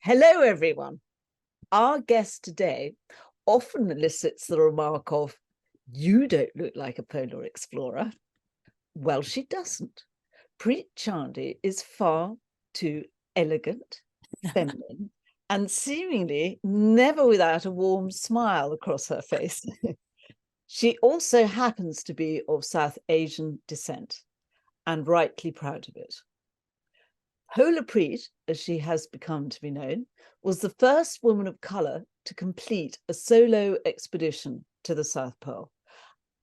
Hello, everyone. Our guest today often elicits the remark of, "You don't look like a polar explorer." Well, she doesn't. Preet Chandi is far too elegant, feminine, and seemingly never without a warm smile across her face. She also happens to be of South Asian descent, and rightly proud of it. Polar Preet, as she has become to be known, was the first woman of colour to complete a solo expedition to the South Pole,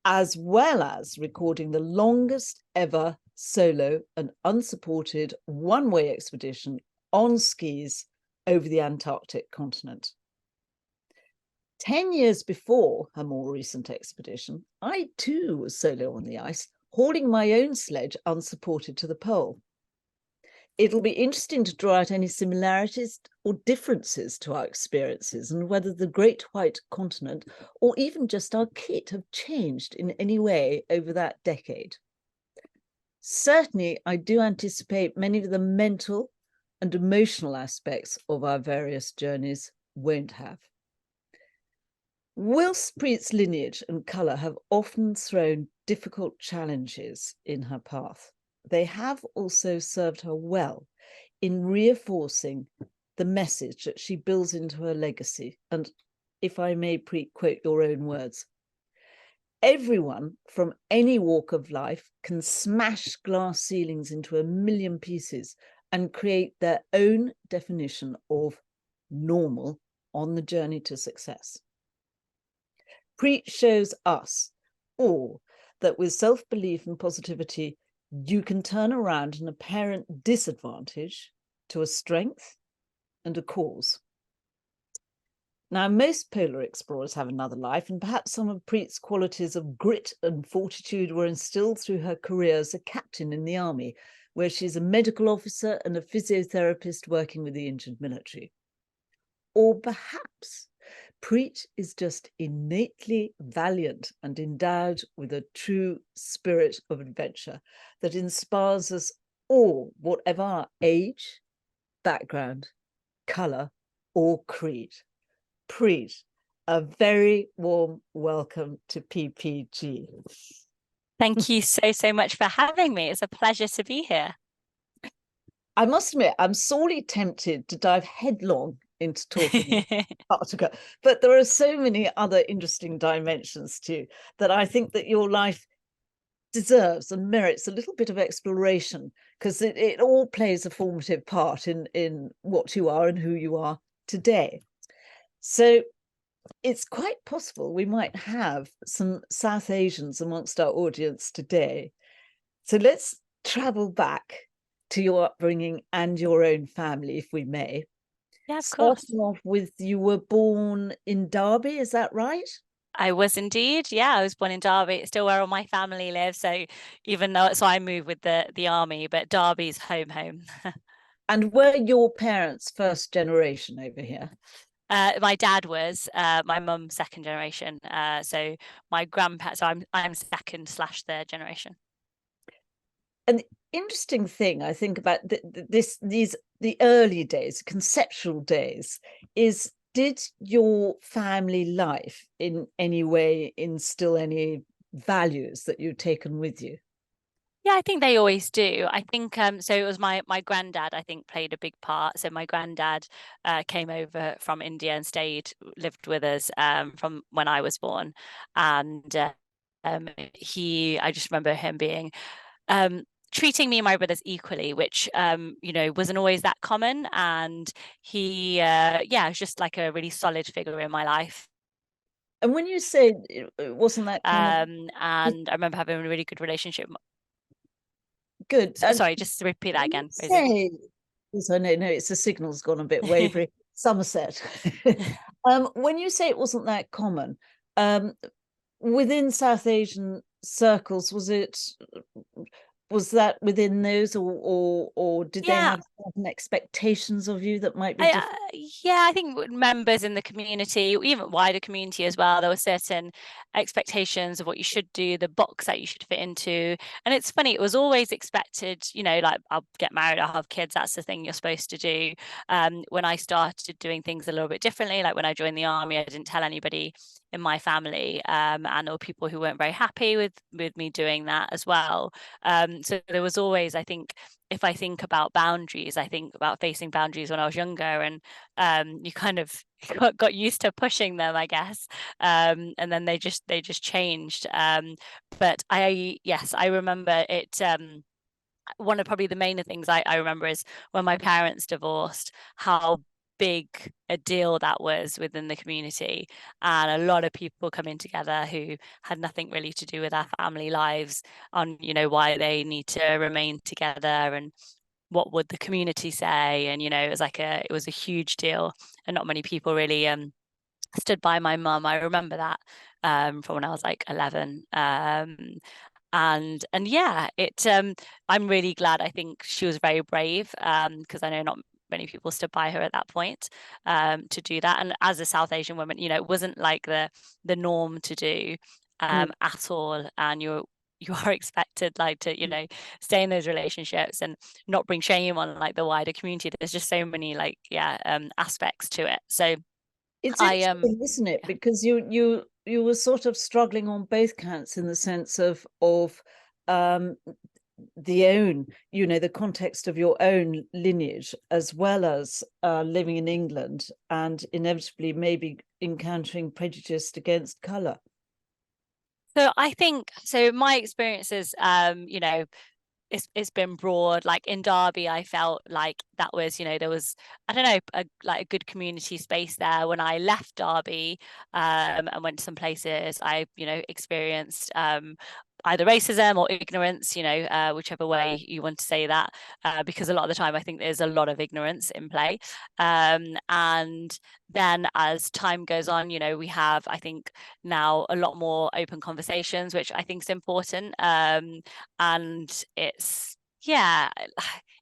as well as recording the longest ever solo and unsupported one-way expedition on skis over the Antarctic continent. 10 years before her more recent expedition, I too was solo on the ice, hauling my own sledge unsupported to the pole. It'll be interesting to draw out any similarities or differences to our experiences and whether the Great White Continent or even just our kit have changed in any way over that decade. Certainly, I do anticipate many of the mental and emotional aspects of our various journeys won't have. Whilst Preet's lineage and colour have often thrown difficult challenges in her path, they have also served her well in reinforcing the message that she builds into her legacy. And if I may quote your own words, everyone from any walk of life can smash glass ceilings into a million pieces and create their own definition of normal on the journey to success. Preet shows us all that with self-belief and positivity, you can turn around an apparent disadvantage to a strength and a cause. Now, most polar explorers have another life, and perhaps some of Preet's qualities of grit and fortitude were instilled through her career as a captain in the army, where she's a medical officer and a physiotherapist working with the injured military. Or perhaps Preet is just innately valiant and endowed with a true spirit of adventure that inspires us all, whatever our age, background, colour, or creed. Preet, a very warm welcome to PPG. Thank you so much for having me. It's a pleasure to be here. I must admit, I'm sorely tempted to dive headlong into talking Antarctica, but there are so many other interesting dimensions too that I think that your life deserves and merits a little bit of exploration, because it all plays a formative part in what you are and who you are today. So it's quite possible we might have some South Asians amongst our audience today. So let's travel back to your upbringing and your own family, if we may. Yeah, of course. Starting off with, you were born in Derby, is that right? I was indeed. Yeah, I was born in Derby. It's still where all my family lives. So even though I moved with the army, but Derby's home. And were your parents first generation over here? My dad was, my mum second generation. So my grandparents. So I'm second / third generation. An interesting thing I think about the early days, conceptual days, is, did your family life in any way instill any values that you've taken with you? Yeah, I think they always do. I think so it was my granddad, I think, played a big part. So my granddad came over from India and lived with us from when I was born. And I just remember him being treating me and my brothers equally, which wasn't always that common. And he was just like a really solid figure in my life. And when you say it wasn't that common, And I remember having a really good relationship. good. And Sorry, just to repeat that when you again, Rosie. say, so no, it's the signal's gone a bit wavery. Somerset. When you say it wasn't that common, within South Asian circles, was that within those, or did they Yeah, have certain expectations of you that might be I, different? yeah, I think members in the community, even wider community as well, there were certain expectations of what you should do, the box that you should fit into. And it's funny, it was always expected, you know, like I'll get married, I'll have kids, that's the thing you're supposed to do. When I started doing things a little bit differently, like when I joined the army, I didn't tell anybody in my family, and there were people who weren't very happy with me doing that as well. So there was always, I think, if I think about boundaries, I think about facing boundaries when I was younger, and you kind of got used to pushing them, I guess, and then they just changed. But yes, I remember it. One of probably the main things I remember is when my parents divorced, how big a deal that was within the community, and a lot of people coming together who had nothing really to do with our family lives on, you know, why they need to remain together and what would the community say. And you know, it was a huge deal, and not many people really stood by my mum. I remember that from when I was like 11. And yeah, I'm really glad. I think she was very brave, because I know not many people stood by her at that point, to do that. And as a South Asian woman, you know, it wasn't like the norm to do, Mm. at all. And you are expected, like, to, you know, stay in those relationships and not bring shame on like the wider community. There's just so many, like, yeah, aspects to it. So It's I interesting, isn't it? Because you were sort of struggling on both counts in the sense of um, the own, you know, the context of your own lineage, as well as living in England and inevitably maybe encountering prejudice against colour. so I think so my experiences, you know, it's been broad. Like in Derby, I felt like that was, you know, there was, I don't know, like a good community space there. When I left Derby, and went to some places, I, you know, experienced either racism or ignorance, you know, whichever way you want to say that, because a lot of the time I think there's a lot of ignorance in play. And then as time goes on, you know, we have, I think, now a lot more open conversations, which I think is important. And it's, yeah,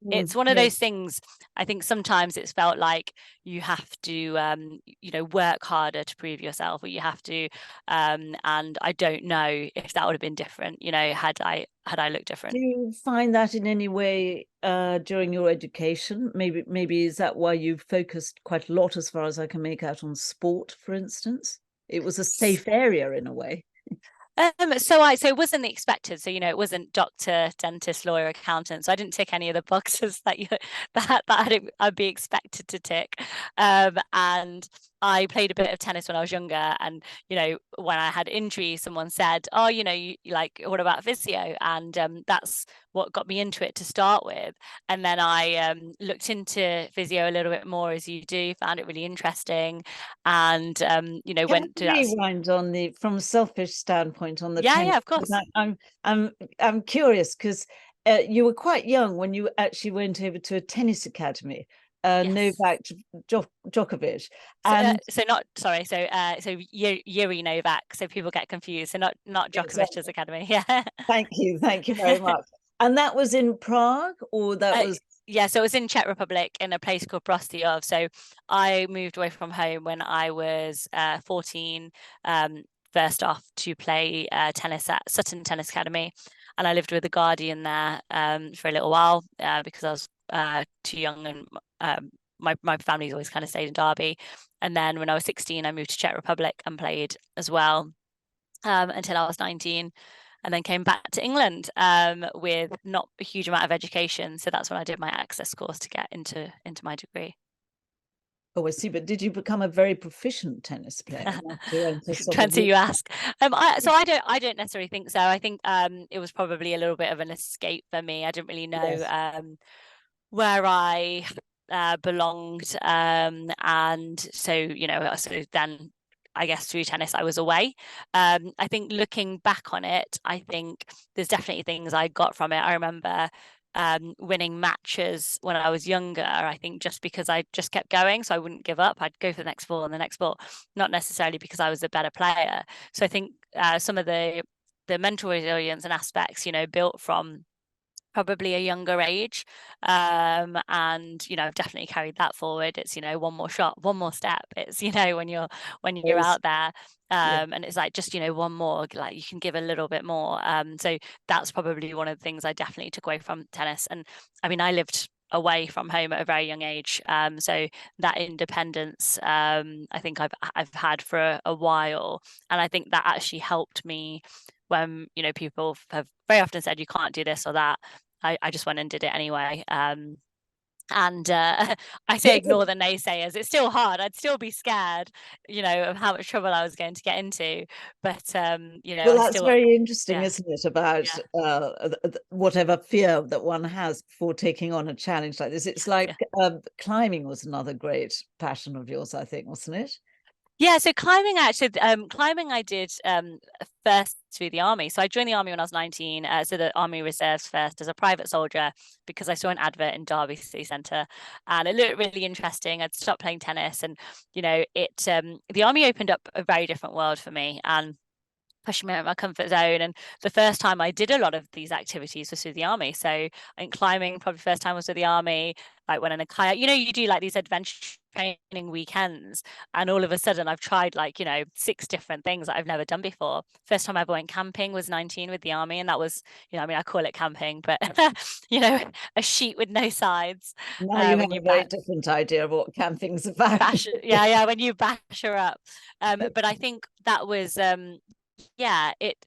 Mm, it's one of yeah. those things. I think sometimes it's felt like you have to, you know, work harder to prove yourself, or you have to, and I don't know if that would have been different, you know, had I looked Do different. you find that in any way during your education? Maybe is that why you focused quite a lot, as far as I can make out, on sport, for instance? It was a safe area in a way. So it wasn't the expected. So, you know, it wasn't doctor, dentist, lawyer, accountant. So I didn't tick any of the boxes that I'd be expected to tick. And I played a bit of tennis when I was younger. And, you know, when I had injuries, someone said, "Oh, you know, you like, what about physio?" And that's what got me into it to start with. And then I looked into physio a little bit more, as you do, found it really interesting, and you know, Can I went to that. rewind on the from a selfish standpoint on the Yeah, tennis? yeah, of Because course. I'm curious because you were quite young when you actually went over to a tennis academy, Yes. Novak Djokovic, So, and not sorry. So Yuri Novak. So people get confused. So not yes, Djokovic's academy. Yeah. thank you very much. And that was in Prague, or that Uh, was yeah, so it was in Czech Republic in a place called Prostějov. So I moved away from home when I was 14, first off to play tennis at Sutton Tennis Academy. And I lived with a guardian there for a little while, because I was too young, and my family's always kind of stayed in Derby. And then when I was 16, I moved to Czech Republic and played as well, until I was 19, and then came back to England with not a huge amount of education. So that's when I did my access course to get into my degree. oh, I see. But did you become a very proficient tennis player once you went to sort of Fancy you ask. So I don't necessarily think so. I think it was probably a little bit of an escape for me. I didn't really know yes. where I belonged. And so, you know, so then I guess through tennis I was away. I think looking back on it, I think there's definitely things I got from it. I remember winning matches when I was younger, I think just because I just kept going, so I wouldn't give up. I'd go for the next ball and the next ball, not necessarily because I was a better player. So I think some of the mental resilience and aspects, you know, built from probably a younger age. And, I've definitely carried that forward. It's, one more shot, one more step. It's, when you're Yes. out there, Yeah. and it's like just, one more, like you can give a little bit more. So that's probably one of the things I definitely took away from tennis. And I mean, I lived away from home at a very young age. So that independence, I think I've had for a while. And I think that actually helped me when, people have very often said you can't do this or that. I just went and did it anyway. And I say ignore the naysayers. It's still hard. I'd still be scared, of how much trouble I was going to get into. But Well, I that's still, very interesting, yeah, isn't it? About yeah, whatever fear that one has before taking on a challenge like this. It's like yeah. climbing was another great passion of yours, I think, wasn't it? Yeah, so climbing actually, climbing I did first through the army. So I joined the army when I was 19, so the army reserves first as a private soldier because I saw an advert in Derby City Centre and it looked really interesting. I'd stopped playing tennis and, the army opened up a very different world for me and pushed me out of my comfort zone. And the first time I did a lot of these activities was through the army. So I think climbing probably first time was with the army. Like went in a kayak. You do like these adventure training weekends, and all of a sudden I've tried like 6 different things that I've never done before. First time I ever went camping was 19 with the army, and that was I mean I call it camping, but a sheet with no sides. Now you have When you a very different idea of what camping's about. bash, yeah, when you bash her up. But I think that was yeah, it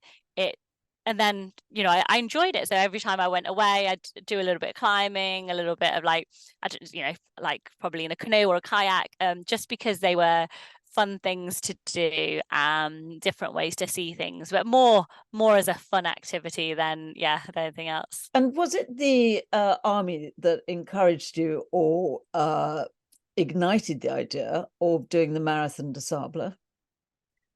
and then I enjoyed it. So every time I went away, I'd do a little bit of climbing, a little bit of like I don't, like probably in a canoe or a kayak, just because they were fun things to do, different ways to see things, but more as a fun activity than anything else. And was it the army that encouraged you or ignited the idea of doing the Marathon des Sables?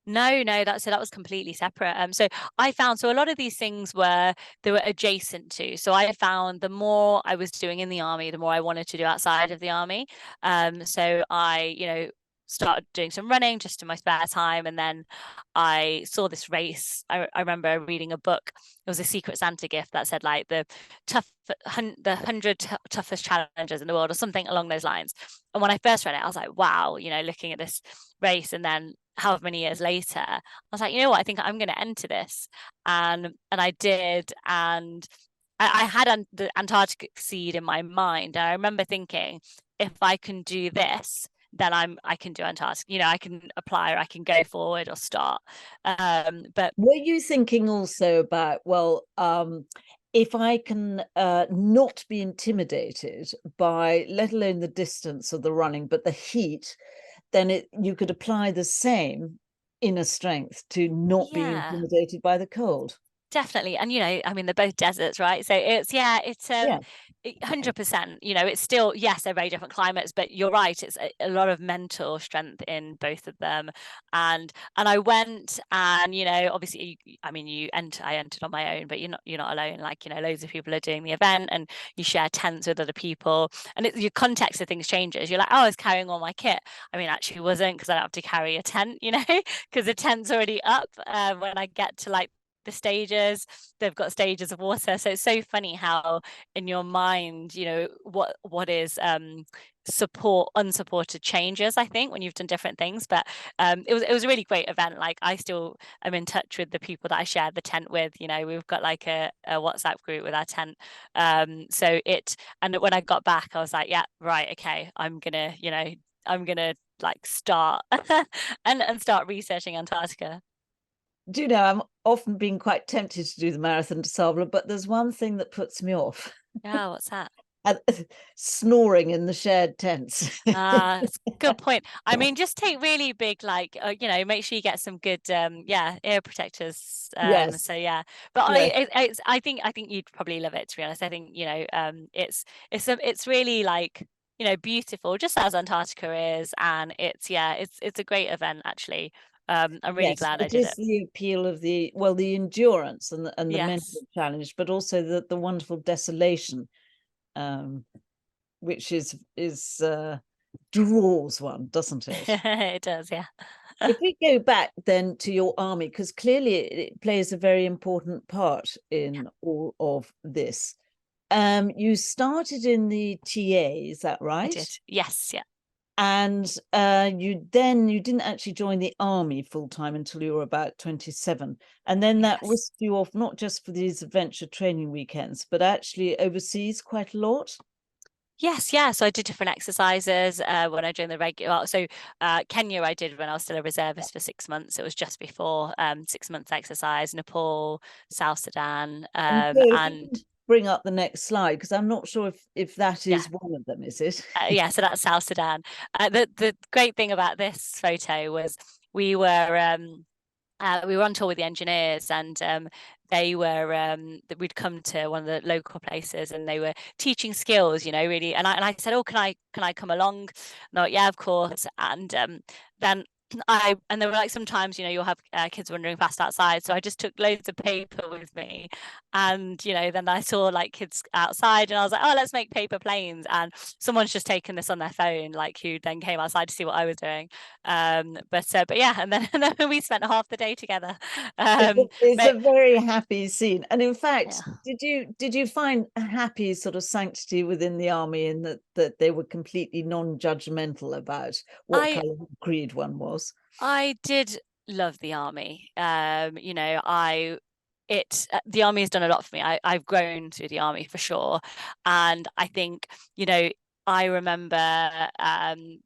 No, that was completely separate. So I found a lot of these things they were adjacent to. So I found the more I was doing in the army, the more I wanted to do outside of the army. So I, started doing some running just in my spare time, and then I saw this race. I remember reading a book. It was a Secret Santa gift that said like the 100 toughest challenges in the world, or something along those lines. And when I first read it, I was like, wow, looking at this race, and then however many years later, I was like, you know what, I think I'm going to enter this, and I did, and I had the Antarctic seed in my mind, and I remember thinking, if I can do this, then I can do Antarctic. I can apply, or I can go forward or start. But Were you thinking also about, well, if I can not be intimidated by, let alone the distance of the running, but the heat, then you could apply the same inner strength to not being yeah, intimidated by the cold? definitely. And I mean, they're both deserts, right? So it's Yeah. 100%. It's still, yes, they're very different climates, but you're right, it's a lot of mental strength in both of them. And I went, and obviously, I mean, I entered on my own, but you're not alone. Like, loads of people are doing the event, and you share tents with other people, and your context of things changes. You're like, oh, I was carrying all my kit. I mean, actually wasn't, because I don't have to carry a tent, because the tent's already up. When I get to like the stages, they've got stages of water. So it's so funny how in your mind, what is unsupported changes, I think, when you've done different things. But it was a really great event. Like, I still am in touch with the people that I shared the tent with. We've got like a WhatsApp group with our tent. And when I got back, I was like, yeah, right, okay, I'm gonna like start and start researching Antarctica. Do you know, I'm often being quite tempted to do the Marathon des Sables, but there's one thing that puts me off. Yeah, what's that? And snoring in the shared tents. It's a good point. I mean, just take really big, like, make sure you get some good, ear protectors. Yes, So yeah, but yes, I think you'd probably love it, to be honest. I think, it's really like, beautiful, just as Antarctica is, and it's a great event actually. I'm really yes. glad I It did is it. the appeal of the endurance and the mental Yes. challenge, but also the wonderful desolation, um, which draws one, doesn't it? It does, yeah. If we go back then to your army, because clearly it plays a very important part in all of this. you started in the TA, is that I right? did. Yes, yeah. And you didn't actually join the army full time until you were about 27. And then that Yes. whisked you off not just for these adventure training weekends, but actually overseas quite a lot. Yes, yeah. So I did different exercises when I joined the regular. So Kenya, I did when I was still a reservist for 6 months. It was just before 6 months exercise. Nepal, South Sudan, And so if you and can bring up the next slide, because I'm not sure if that yeah, is one of them, is it? yeah. So that's South Sudan. The great thing about this photo was we were we were on tour with the engineers, and we'd come to one of the local places, and they were teaching skills, really. And I said, oh, can I come along? No, yeah, of course. And then and they were like, sometimes, you'll have kids wandering fast outside. So I just took loads of paper with me. And, then I saw like kids outside, and I was like, oh, let's make paper planes. And someone's just taken this on their phone, like, who then came outside to see what I was doing. But yeah, and then, and then we spent half the day together. It's But a very happy scene. And in yeah. fact, did you find a happy sort of sanctity within the army in that they were completely non-judgmental about what I kind of creed one was? I did love the army. The army has done a lot for me. I've grown through the army for sure. And I think, I remember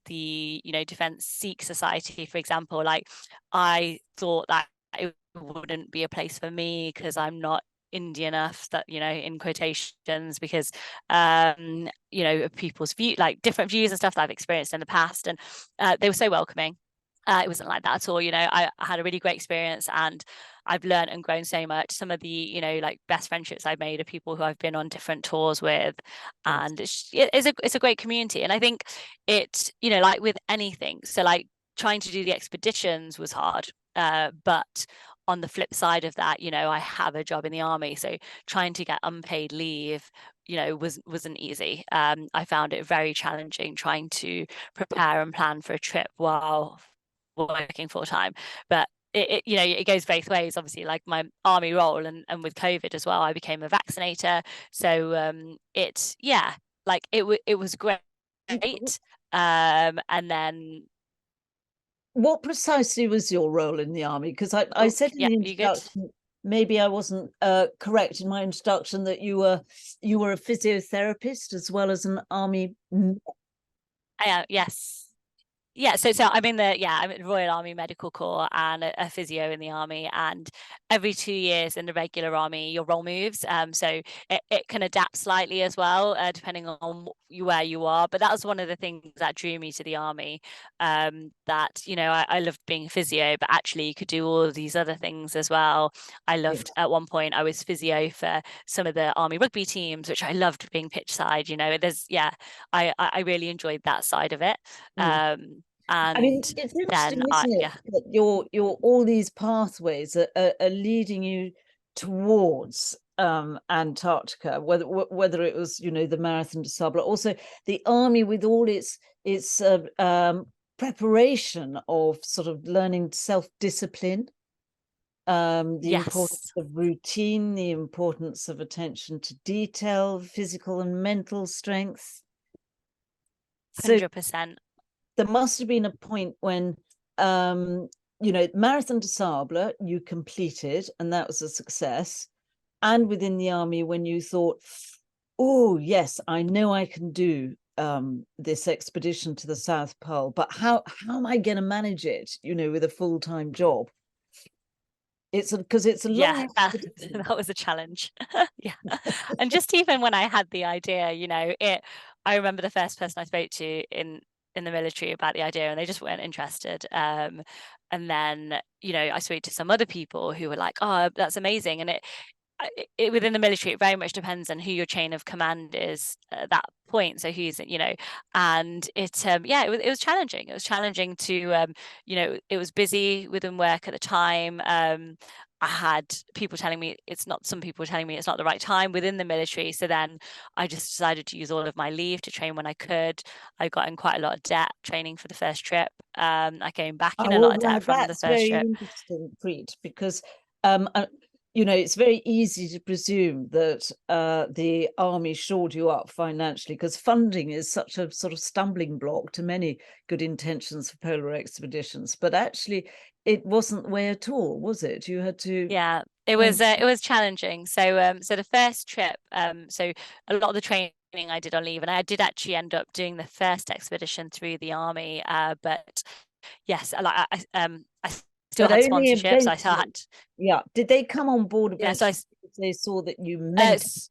the, Defence Sikh Society, for example, like I thought that it wouldn't be a place for me because I'm not Indian enough, that, in quotations, because people's view, like different views and stuff that I've experienced in the past. And they were so welcoming. It wasn't like that at all. I had a really great experience, and I've learned and grown so much. Some of the, like best friendships I've made are people who I've been on different tours with, Yes. and it's a great community. And I think like with anything, so like trying to do the expeditions was hard, but on the flip side of that, I have a job in the army, so trying to get unpaid leave, wasn't easy. I found it very challenging trying to prepare and plan for a trip while working full time. But it goes both ways. Obviously, like my army role, and with COVID as well, I became a vaccinator. So it was great. And then What precisely was your role in the army? Because I oh said in yeah, the you good? introduction, maybe I wasn't correct in my introduction, that you were a physiotherapist as well as an army. Yes. Yeah, so I'm in the Royal Army Medical Corps and a physio in the army. And every 2 years in the regular army, your role moves. So it can adapt slightly as well, depending on where you are. But that was one of the things that drew me to the army. That I loved being a physio, but actually you could do all of these other things as well. I loved, at one point, I was physio for some of the army rugby teams, which I loved, being pitch side. I really enjoyed that side of it. Mm. I mean, And it's then interesting, isn't it, yeah, that your all these pathways are leading you towards Antarctica, whether it was, the Marathon des Sables, also the army with all its preparation of sort of learning self-discipline, the importance yes, of routine, the importance of attention to detail, physical and mental strength. So 100%. there must have been a point when Marathon des Sables you completed, and that was a success. And within the army, when you thought, oh yes, I know I can do this expedition to the South Pole, but how am I going to manage it, with a full-time job? It's because it's a long Yeah, that expedition. that was a challenge. Yeah. And just even when I had the idea, I remember the first person I spoke to in the military about the idea, and they just weren't interested. And then, I spoke to some other people who were like, "Oh, that's amazing." And within the military, it very much depends on who your chain of command is at that point. So who's, and it was challenging. It was challenging to, it was busy within work at the time. I had people telling me some people were telling me it's not the right time within the military. So then I just decided to use all of my leave to train when I could. I got in quite a lot of debt training for the first trip. I came back in Oh, a lot of well, debt from the that's first very trip. interesting, Preet, because it's very easy to presume that the army shored you up financially, because funding is such a sort of stumbling block to many good intentions for polar expeditions. But actually, it wasn't the way at all, was it? You had to. Yeah, it was challenging. So the first trip, so a lot of the training I did on leave, and I did actually end up doing the first expedition through the army. But yes, I still But had only sponsorships. I still eventually. had Yeah. Did they come on board yeah. So eventually because they saw that you uh, meant it?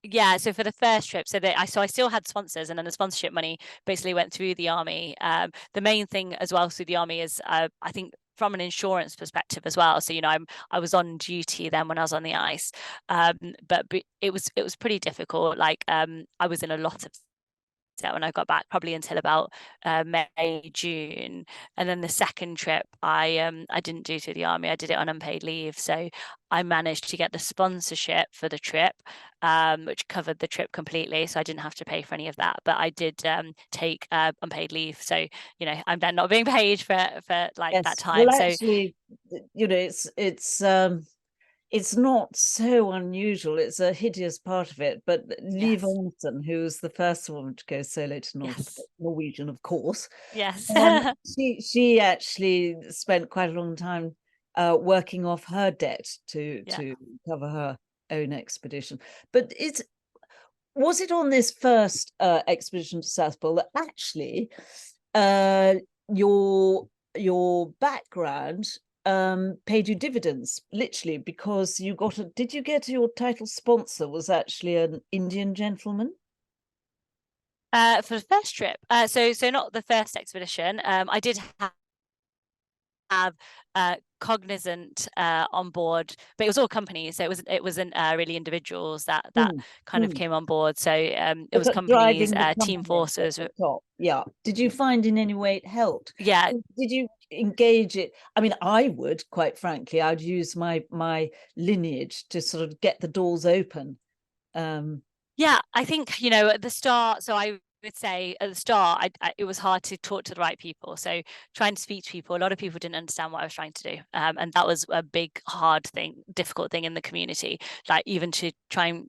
yeah, so for the first trip, so I still had sponsors, and then the sponsorship money basically went through the army. The main thing as well through the army is I think from an insurance perspective as well. So I was on duty then when I was on the ice, but it was pretty difficult. Like I was in a lot of that when I got back, probably until about May, June. And then the second trip I didn't do through the army. I did it on unpaid leave. So I managed to get the sponsorship for the trip, which covered the trip completely. So I didn't have to pay for any of that. But I did take unpaid leave. So, I'm then not being paid for like that Yes. time. Well, So actually, it's not so unusual. It's a hideous part of it. But Liv yes, Olsen, who was the first woman to go solo to yes, Norwegian, of course, yes. she actually spent quite a long time working off her debt to Yeah. cover her own expedition. But was it on this first expedition to South Pole that actually uh, your background paid you dividends, literally, because did you get your title sponsor was actually an Indian gentleman? For the first trip, so not the first expedition. I did have Cognizant on board, but it was all companies, so it wasn't really individuals that Mm, kind of mm. came on board. So it was But companies, driving the team company at forces. the top. Yeah. Did you find in any way it helped? Yeah, Did you engage it? I mean, I would, quite frankly, I'd use my lineage to sort of get the doors open. Um, yeah, I think at the start. So I would say at the start, it was hard to talk to the right people. So trying to speak to people, a lot of people didn't understand what I was trying to do, and that was a big, hard thing, difficult thing in the community. Like even to try and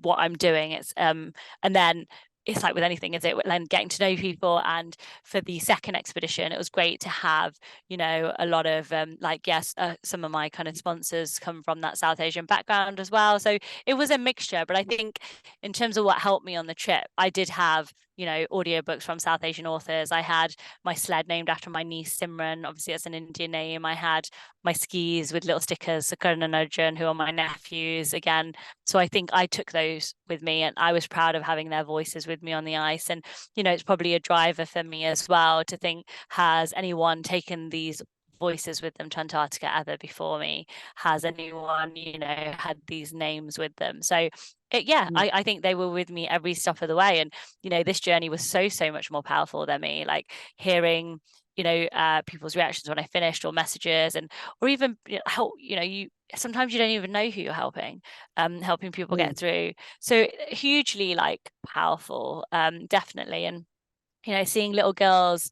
what I'm doing, and then it's like with anything, is it then getting to know people. And for the second expedition, it was great to have a lot of yes, some of my kind of sponsors come from that South Asian background as well. So it was a mixture, but I think in terms of what helped me on the trip, I did have audiobooks from South Asian authors. I had my sled named after my niece Simran. Obviously, that's an Indian name. I had my skis with little stickers, Sakurn and Arjun, who are my nephews again. So I think I took those with me, and I was proud of having their voices with me on the ice. And it's probably a driver for me as well to think, has anyone taken these voices with them to Antarctica ever before me? Has anyone, had these names with them? So yeah, I think they were with me every step of the way. And, this journey was so much more powerful than me. Like hearing, people's reactions when I finished, or messages, and or even help, you sometimes you don't even know who you're helping people mm, get through. So hugely like powerful, definitely. And seeing little girls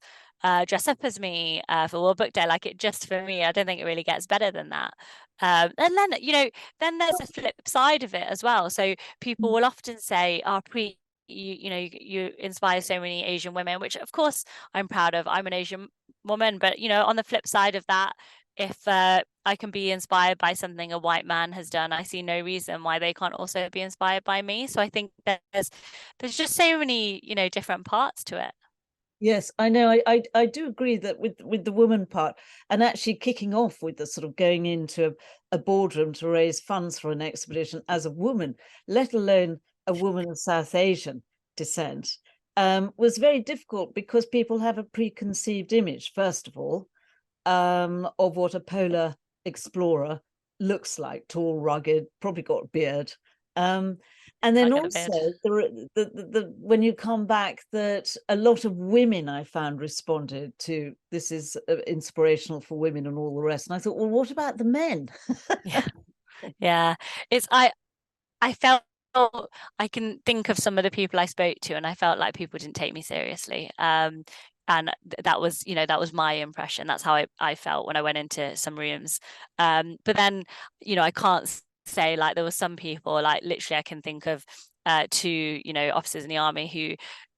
dress up as me for World Book Day, like it just for me, I don't think it really gets better than that. And then, then there's a flip side of it as well. So people mm. will often say, "Oh, Preet, you inspire so many Asian women," which of course I'm proud of. I'm an Asian woman, but on the flip side of that, if I can be inspired by something a white man has done, I see no reason why they can't also be inspired by me. So I think there's just so many different parts to it. Yes, I know. I do agree that with the woman part, and actually kicking off with the sort of going into a boardroom to raise funds for an expedition as a woman, let alone a woman of South Asian descent, was very difficult, because people have a preconceived image, first of all, of what a polar explorer looks like: tall, rugged, probably got a beard. Um, and then Can't get a also beard. when you come back, that a lot of women, I found, responded to this is inspirational for women and all the rest. And I thought, well, what about the men? Yeah. Yeah. It's I felt I can think of some of the people I spoke to, and I felt like people didn't take me seriously. that was, that was my impression. That's how I felt when I went into some rooms. But then, I can't say, like, there were some people, like literally I can think of two, officers in the army who,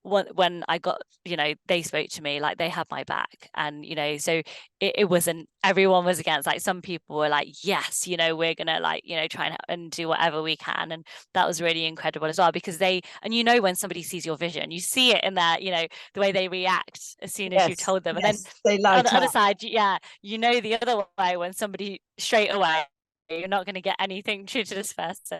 when I got, they spoke to me, like they had my back. And, so it wasn't, everyone was against, like some people were like, yes, we're gonna, like, try and do whatever we can. And that was really incredible as well, because and when somebody sees your vision, you see it in their, the way they react as soon as you Yes, told them. And then yes, they on light the other up. side, yeah, the other way, when somebody straight away, you're not going to get anything true to this person.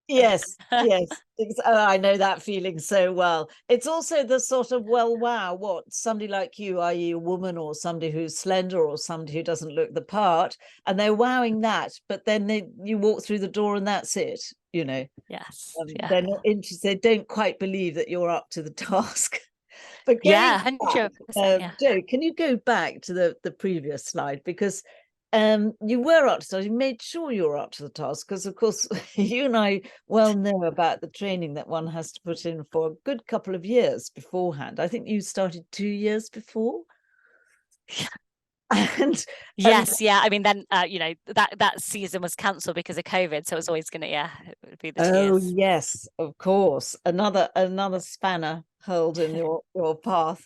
Yes, yes. Oh, I know that feeling so well. It's also the sort of, well, wow, what somebody like you, i.e. a woman or somebody who's slender or somebody who doesn't look the part, and they're wowing that, but then you walk through the door and that's it, Yes. They're not interested, they don't quite believe that you're up to the task. But going Yeah, back, 100%. Yeah. Joe, can you go back to the previous slide? Because you were up to the task, you made sure you were up to the task, because of course you and I well know about the training that one has to put in for a good couple of years beforehand. I think you started 2 years before. And Yes, yeah. I mean, then that season was cancelled because of COVID, so it was always gonna, it would be the 2 years. oh yes, of course, another spanner hurled in your path.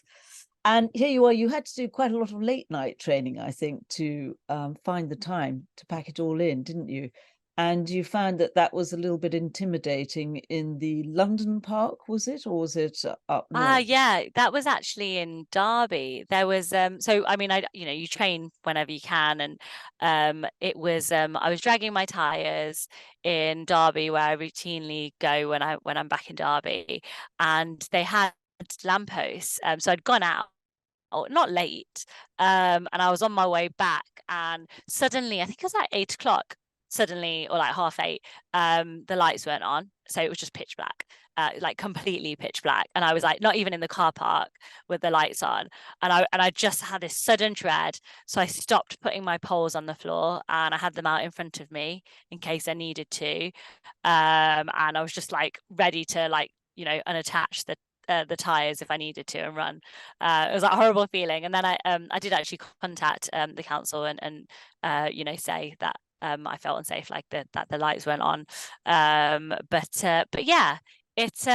And here you are, you had to do quite a lot of late night training, I think, to find the time to pack it all in, didn't you? And you found that was a little bit intimidating in the London park, was it? Or was it up north? Yeah, that was actually in Derby. There was so I mean, you train whenever you can. And it was I was dragging my tires in Derby, where I routinely go when I'm back in Derby, and they had lampposts. So I'd gone out, not late, and I was on my way back, and suddenly, I think it was like 8 o'clock, suddenly, or like half eight, the lights weren't on, so it was just pitch black. Like completely pitch black, and I was like not even in the car park with the lights on, and I just had this sudden dread. So I stopped putting my poles on the floor, and I had them out in front of me in case I needed to, and I was just like ready to, like, unattach the tires if I needed to and run. It was like a horrible feeling. And then I did actually contact the council and say that I felt unsafe, like that the lights weren't on. But yeah, it's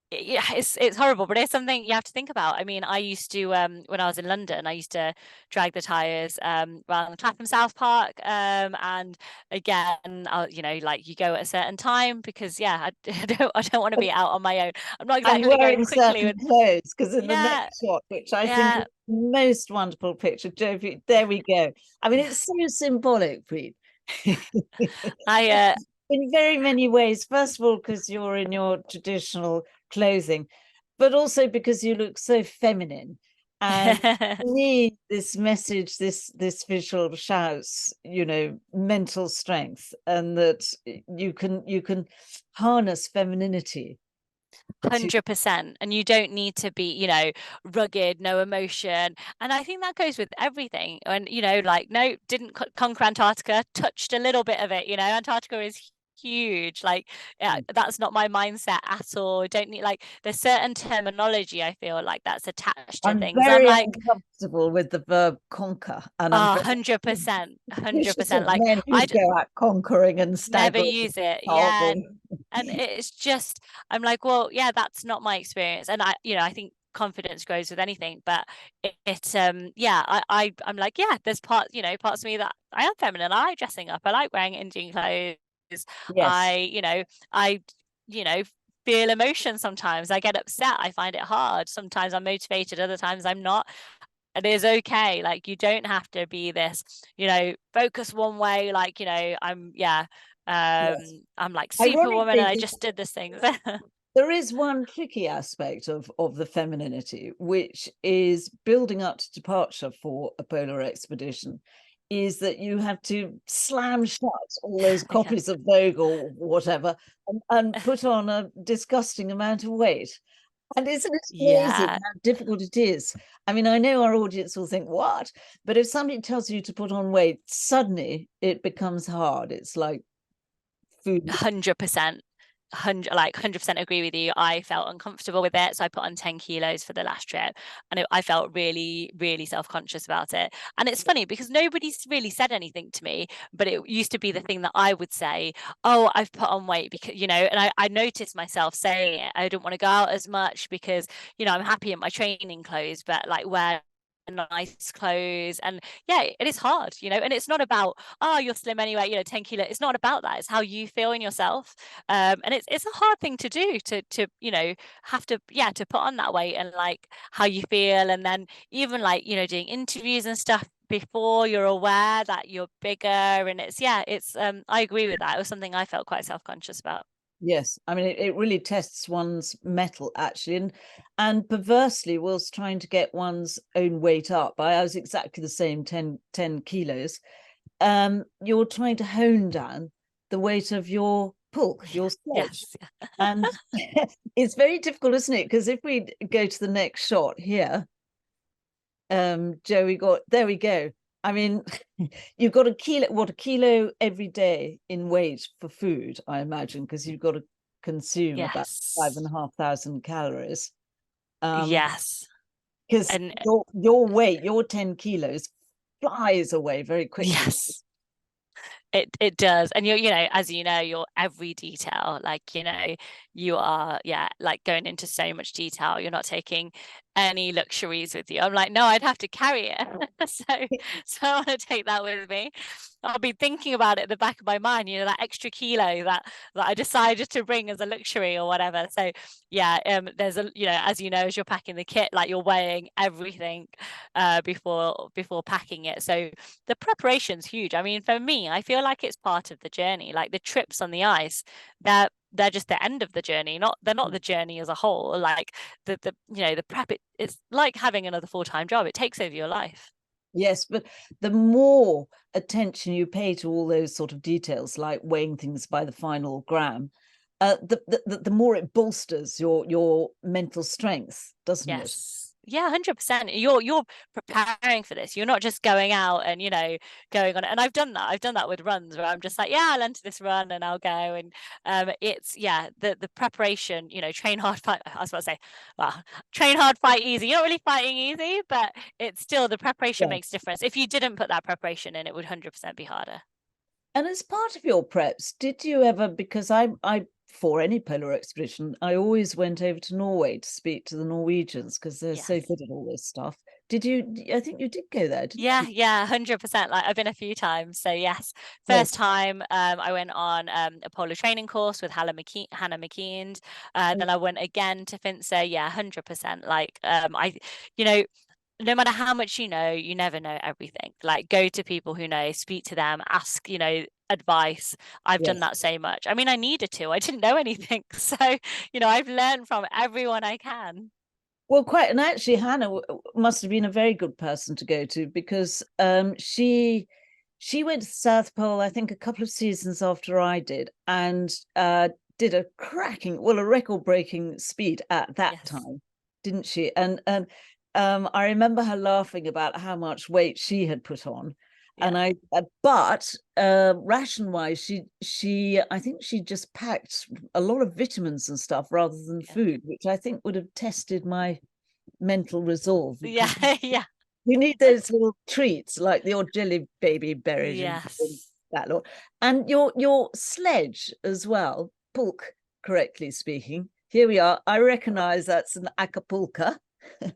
yeah, it's horrible, but it's something you have to think about. I mean, I used to when I was in London, I used to drag the tires around Clapham South Park, and again, like, you go at a certain time, because I don't want to be out on my own. I'm not And exactly going wearing quickly certain with. clothes, because in the Yeah, next shot, which I think is yeah, the most wonderful picture, Joe, there we go. I mean, it's so symbolic, Preet. I In very many ways. First of all, because you're in your traditional clothing, but also because you look so feminine. And to me, this message, this visual shouts, mental strength, and that you can harness femininity to. 100%. And you don't need to be, rugged, no emotion. And I think that goes with everything. And, like, no, didn't conquer Antarctica, touched a little bit of it. Antarctica is huge. Like, yeah, that's not my mindset at all. Don't need, like, there's certain terminology, I feel like, that's attached to I'm things. I'm very like, uncomfortable with the verb conquer, and I'm very 100%, suspicious 100%. of Like, men who go out conquering and never staggering use it. and Yeah. carving. And it's just, I'm like, well, yeah, that's not my experience. And I think confidence grows with anything, but yeah, I'm like, yeah, there's parts of me that I am feminine. I like dressing up. I like wearing Indian clothes. Yes. I you know feel emotion sometimes. I get upset. I find it hard. Sometimes I'm motivated, other times I'm not. It is okay. Like, you don't have to be this, focus one way. Like, Yes. I'm like Superwoman, and Ironically, I just did this thing. there is one tricky aspect of the femininity, which is building up to departure for a polar expedition, is that you have to slam shut all those Yeah. copies of Vogue or whatever, and put on a disgusting amount of weight. And isn't it amazing Yeah, how difficult it is? I mean, I know our audience will think, what? But if somebody tells you to put on weight, suddenly it becomes hard. It's like food. 100%. 100% agree with you. I felt uncomfortable with it, so I put on 10 kilos for the last trip, and I felt really, really self-conscious about it. And it's funny because nobody's really said anything to me, but it used to be the thing that I would say, oh, I've put on weight because, and I noticed myself saying it. I don't want to go out as much because, I'm happy in my training clothes, but like wear nice clothes. And yeah, it is hard, and it's not about, oh, you're slim anyway, 10 kilo. It's not about that. It's how you feel in yourself. And it's a hard thing to do, to have to, to put on that weight, and like how you feel. And then even like, doing interviews and stuff before you're aware that you're bigger. And it's I agree with that. It was something I felt quite self-conscious about. Yes, I mean it really tests one's mettle actually, and perversely, whilst trying to get one's own weight up, I was exactly the same, 10 kilos. You're trying to hone down the weight of your pulk, your sledge, Yes. and it's very difficult, isn't it? Because if we go to the next shot here, Joe, there we go. I mean, you've got a kilo every day in weight for food, I imagine, because you've got to consume about Yes. 5,500 calories. Yes. Because And your weight, your 10 kilos flies away very quickly. yes. It does. And as your every detail, like, you are, like going into so much detail. You're not taking any luxuries with you. I'm like, no, I'd have to carry it. so I want to take that with me. I'll be thinking about it at the back of my mind, that extra kilo that I decided to bring as a luxury or whatever. So yeah, there's as as you're packing the kit, like you're weighing everything before packing it. So the preparation's huge. I mean, for me, I feel like it's part of the journey. Like the trips on the ice, they're just the end of the journey. They're not the journey as a whole. Like the prep, it's like having another full-time job. It takes over your life. Yes, but the more attention you pay to all those sort of details, like weighing things by the final gram, the more it bolsters your mental strength, doesn't it? Yes. Yeah, 100%. You're preparing for this. You're not just going out and going on it. And I've done that. I've done that with runs where I'm just like, yeah, I'll enter this run and I'll go. And it's the preparation. Train hard, fight. I was about to say, well, train hard, fight easy. You're not really fighting easy, but it's still the preparation Yeah. makes difference. If you didn't put that preparation in, it would 100% be harder. And as part of your preps, did you ever, because I for any polar expedition, I always went over to Norway to speak to the Norwegians because they're so Yes. good at all this stuff. Did you? I think you did go there, didn't Yeah, you? yeah, 100%. Like I've been a few times. So yes, Yes. first time I went on a polo training course with Hannah McKeand. Then I went again to Finse. Yeah, 100%. Like you know, no matter how much you never know everything. Like go to people who know, speak to them, ask, advice. I've done Yes. that so much. I mean, I needed to. I didn't know anything. So, I've learned from everyone I can. Well, quite, and actually, Hannah must have been a very good person to go to because she went to the South Pole, I think, a couple of seasons after I did, and did a cracking, well, a record-breaking speed at that Yes. time, didn't she? And I remember her laughing about how much weight she had put on, Yeah. and but ration-wise, she I think she just packed a lot of vitamins and stuff rather than Yeah. food, which I think would have tested my mental resolve Yeah. because Yeah. you need those little treats like the odd jelly baby buried in Yes. that lot. And your sledge as well, pulk, correctly speaking. Here we are. I recognize that's an Acapulco.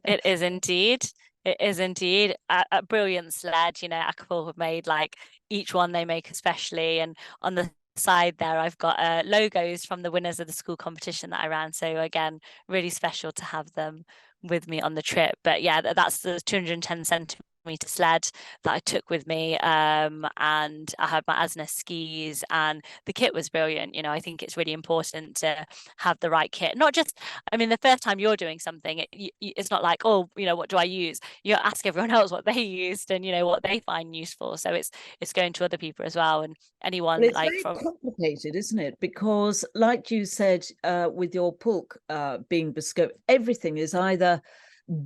It is indeed. It is indeed a brilliant sled. Akapul have made like each one they make especially, and on the side there I've got logos from the winners of the school competition that I ran. So again, really special to have them with me on the trip. But yeah, that's the 210 centimeter sled that I took with me. And I had my Asna skis, and the kit was brilliant. I think it's really important to have the right kit. Not just, I mean, the first time you're doing something, it's not like, oh, what do I use? You ask everyone else what they used and what they find useful. So it's going to other people as well, and Well, anyone it's like very from complicated, isn't it? Because, like you said, with your pulk being bespoke, everything is either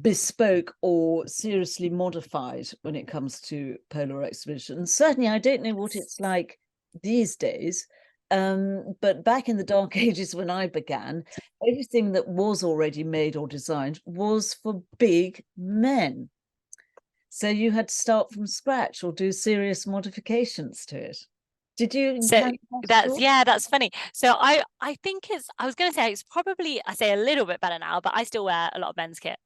bespoke or seriously modified when it comes to polar expeditions. Certainly, I don't know what it's like these days, But back in the dark ages when I began, everything that was already made or designed was for big men. So you had to start from scratch or do serious modifications to it. Did you So encounter that at all? that's funny. So I think I was going to say it's probably, I say a little bit better now, but I still wear a lot of men's kit.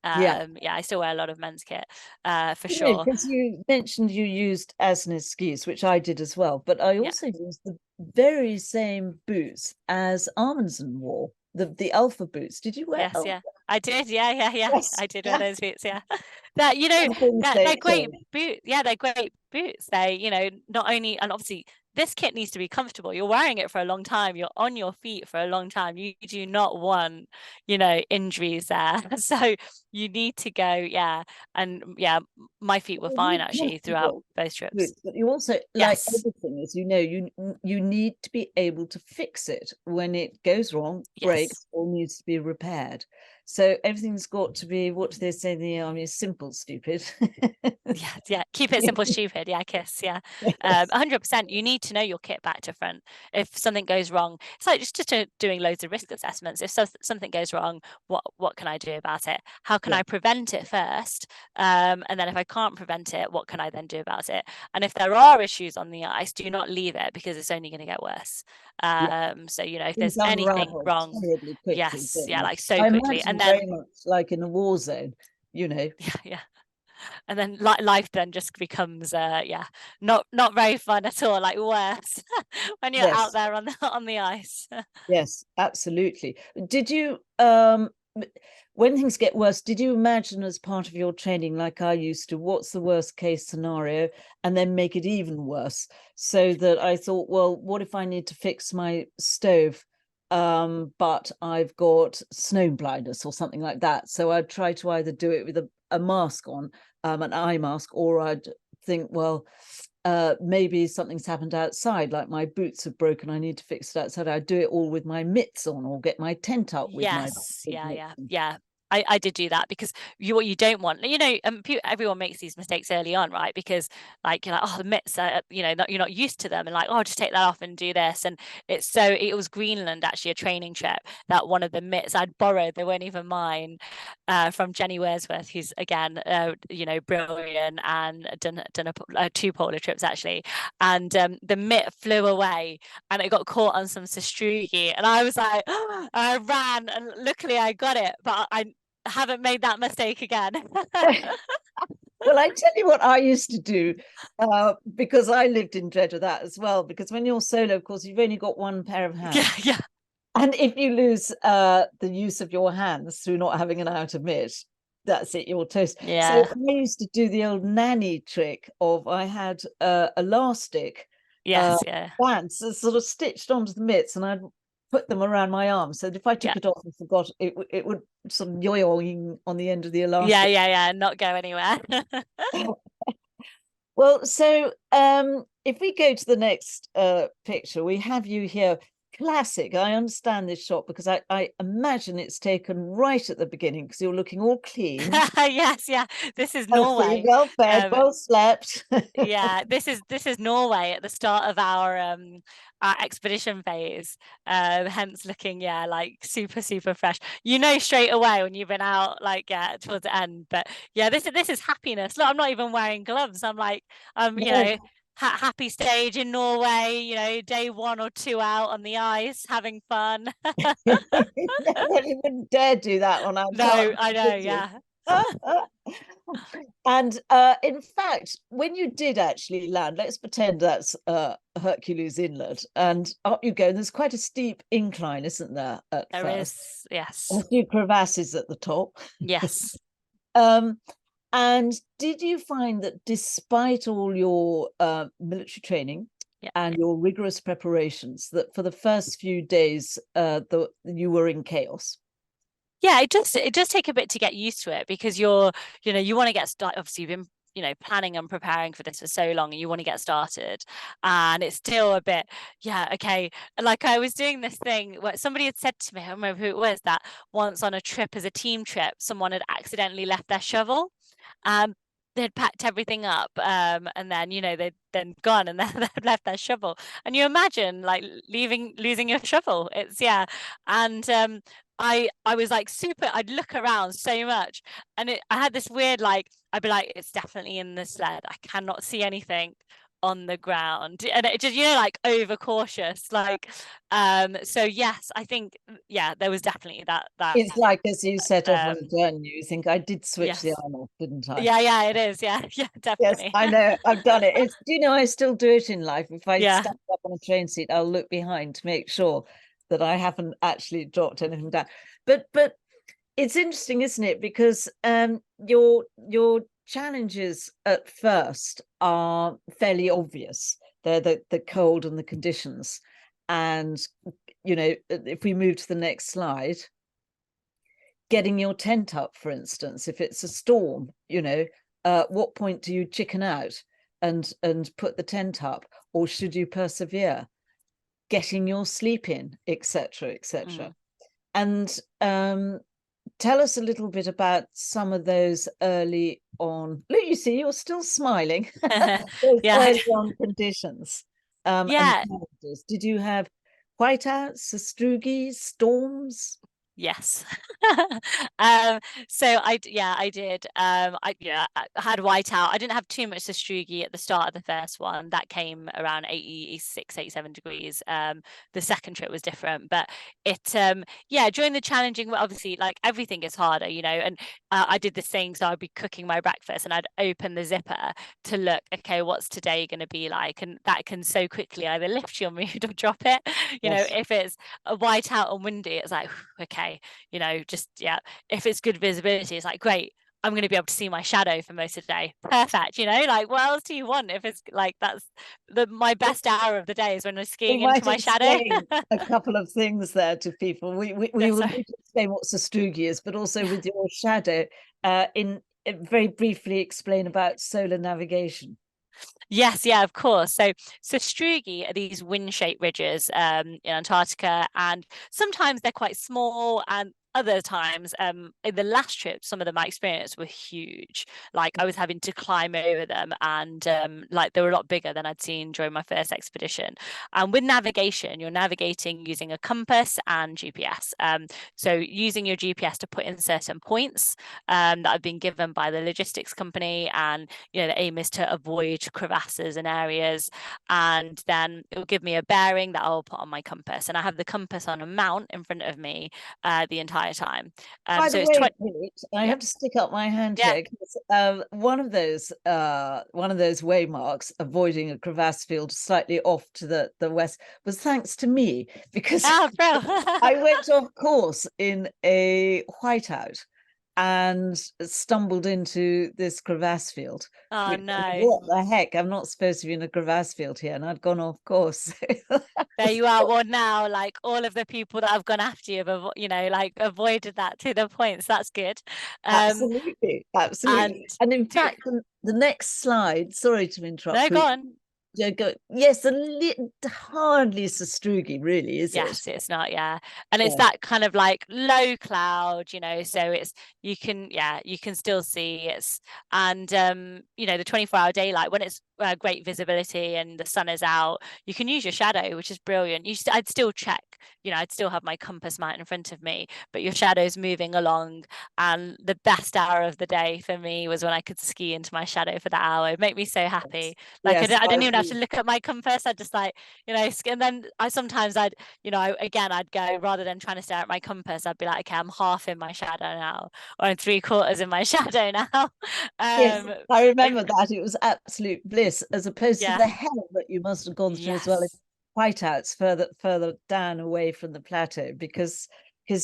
Yeah. Yeah, I still wear a lot of men's kit, for You know, sure. because you mentioned you used as an excuse, which I did as well, but I Yeah. also used the very same boots as Amundsen wore, the Alpha boots. Did you wear Yes, Alpha? yeah. I did. Yeah, yeah, yeah. Yes. I did wear those boots, yeah. That, you know, Something that they're take great care. boots. Yeah, they're great boots. They, you know, not only, and obviously this kit needs to be comfortable. You're wearing it for a long time. You're on your feet for a long time. You do not want, you know, injuries there. So you need to go, yeah. And yeah, my feet were You fine need actually throughout comfortable both trips. boots, but you also, like Yes. everything, as you know, you need to be able to fix it when it goes wrong, Yes. breaks, or needs to be repaired. So everything's got to be, what do they say in the army, simple, stupid. Yeah, yeah. Keep it simple, stupid. Yeah, kiss. Yeah, Yes. 100%. You need to know your kit back to front. If something goes wrong, it's like just doing loads of risk assessments. If something goes wrong, what can I do about it? How can Yeah. I prevent it first? And then if I can't prevent it, what can I then do about it? And if there are issues on the ice, do not leave it because it's only going to get worse. Yeah. So you know, if Things there's anything unravel wrong, terribly quickly, yes, don't yeah, they? like so I quickly, and imagine then very much like in a war zone, you know. yeah, yeah. And then life then just becomes yeah, not very fun at all, like worse when you're out Yes. there on the on the ice. Yes, absolutely. Did you, when things get worse, did you imagine as part of your training, like I used to, what's the worst case scenario, and then make it even worse? So that I thought, well, what if I need to fix my stove, but I've got snow blindness or something like that? So I'd try to either do it with a mask on, an eye mask, or I'd think, well, maybe something's happened outside, like my boots have broken, I need to fix it outside. I do it all with my mitts on, or get my tent up with my Yes, big yeah, mitts yeah, on. yeah. I did do that because what you don't want, you know, everyone makes these mistakes early on, right? Because like you're like, oh, the mitts are, you know, you're not used to them, and like, oh, just take that off and do this. And it was Greenland actually, a training trip, that one of the mitts I'd borrowed, they weren't even mine, from Jenny Wordsworth, who's again, you know, brilliant and done two polar trips actually, and the mitt flew away and it got caught on some sastrugi, and I was like, oh, I ran, and luckily I got it, but I haven't made that mistake again. Well, I tell you what I used to do, because I lived in dread of that as well, because when you're solo, of course, you've only got one pair of Yeah, hands. yeah, And if you lose the use of your hands through not having an outer mitt, that's it, you're toast. So yeah, I used to do the old nanny trick of, I had elastic yes, yeah, bands sort of stitched onto the mitts, and I'd put them around my arm. So that if I yeah, took it off and forgot, it would sort of yo-yoing on the end of the yeah, elastic. yeah, yeah, not go anywhere. Well, so if we go to the next picture, we have you here. Classic. I understand this shot because I imagine it's taken right at the beginning, because you're looking all clean, Yes, yeah, this is healthy, Norway. well fed, um well slept. yeah, this is Norway at the start of our expedition phase, hence looking, yeah, like super super fresh, you know, straight away when you've been out, like, yeah, towards the end. But yeah, this is happiness. Look, I'm not even wearing gloves. I'm like, you know, No, happy stage in Norway, you know, day 1 or 2 out on the ice having fun. well, you wouldn't dare do that on No, Antarctica, I know, would you? yeah. And in fact, when you did actually land, let's pretend that's Hercules Inlet, and up you go. And there's quite a steep incline, isn't there, at There first? is, A yes, few crevasses at the top. yes. Um, and did you find that despite all your military training Yeah. and your rigorous preparations, that for the first few days you were in chaos? Yeah, it does take a bit to get used to it, because you know, you want to get started. Obviously, you've been, you know, planning and preparing for this for so long, and you want to get started, and it's still a bit, yeah, okay. Like, I was doing this thing where somebody had said to me, I don't remember who it was, that once on a trip, as a team trip, someone had accidentally left their shovel. um they'd packed everything up, and then they'd then gone, and then they'd left their shovel. And you imagine like losing your shovel. It's yeah. And I was like super, I'd look around so much, and I had this weird, like, I'd be like, it's definitely in the sled, I cannot see anything on the ground, and it just, like, overcautious, like, so yes, I think, yeah, there was definitely that It's like as you set off on a um journey, you think, I did switch the yes, arm off, didn't I? yeah, it is, yeah, yeah, Yes, definitely. I know. I've done it. Do you know, I still do it in life. If I Yeah. stand up on a train seat, I'll look behind to make sure that I haven't actually dropped anything down. But it's interesting, isn't it? Because your challenges at first are fairly obvious. They're the cold and the conditions. And if we move to the next slide, getting your tent up, for instance, if it's a storm, what point do you chicken out and put the tent up, or should you persevere? Getting your sleep in, etc., etc. And tell us a little bit about some of those early on. Look, you see, you're still smiling. Those Yeah. early on conditions and Yeah. challenges. Did you have whiteouts, sastrugi, storms? Yes. um so I did. I had whiteout. I didn't have too much sastrugi at the start of the first one. That came around 86, 87 degrees. The second trip was different, but it yeah, during the challenging, obviously, like, everything is harder, and I did this thing. So I'd be cooking my breakfast and I'd open the zipper to look, okay, what's today going to be like? And that can so quickly either lift your mood or drop it. Yes. If it's a whiteout and windy, it's like, okay, just, yeah, if it's good visibility, it's like, great, I'm going to be able to see my shadow for most of the day. Perfect. Like, what else do you want? If it's like, that's my best hour of the day is when I'm We skiing into might my shadow. explain a couple of things there to people. We Yeah, will sorry. need to explain what sastrugi is, but also with your shadow, very briefly explain about solar navigation. Yes, yeah, of course. So Strugi are these wind-shaped ridges in Antarctica, and sometimes they're quite small, and other times, in the last trip, some of them I experienced were huge. Like, I was having to climb over them, and like, they were a lot bigger than I'd seen during my first expedition. And with navigation, you're navigating using a compass and GPS. So using your GPS to put in certain points that have been given by the logistics company, and the aim is to avoid crevasses and areas, and then it will give me a bearing that I'll put on my compass, and I have the compass on a mount in front of me the entire time. By So the it's way, Preet, I yeah, have to stick up my hand yeah. here, 'cause, one of those waymarks, avoiding a crevasse field slightly off to the west, was thanks to me, because Ah, bro. I went off course in a whiteout and stumbled into this crevasse field. Oh Which, no. what the heck? I'm not supposed to be in a crevasse field here, and I'd gone off course. There you are. Well, now, like, all of the people that have gone after you have, like, avoided that to the points. That's good. Absolutely, And absolutely. And in to, fact, the next slide, sorry to interrupt, no, go Preet. on. Yes, hardly Sastrugi, really, is it? Yes, it's not, yeah. And it's Yeah. that kind of like low cloud, so it's, you can still see it's, and the 24-hour daylight, when it's great visibility and the sun is out, you can use your shadow, which is brilliant. I'd still check, I'd still have my compass mount in front of me, but your shadow's moving along. And the best hour of the day for me was when I could ski into my shadow for that hour. It made me so happy. Like, Yes, I I didn't even have to agree. look at my compass. I just, like, and then I'd go, rather than trying to stare at my compass, I'd be like, okay, I'm half in my shadow now, or I'm three-quarters in my shadow now. Yes, um I but remember that. It was absolute bliss, as opposed to yeah, the hell that you must have gone through as well in yes, whiteouts further down away from the plateau, because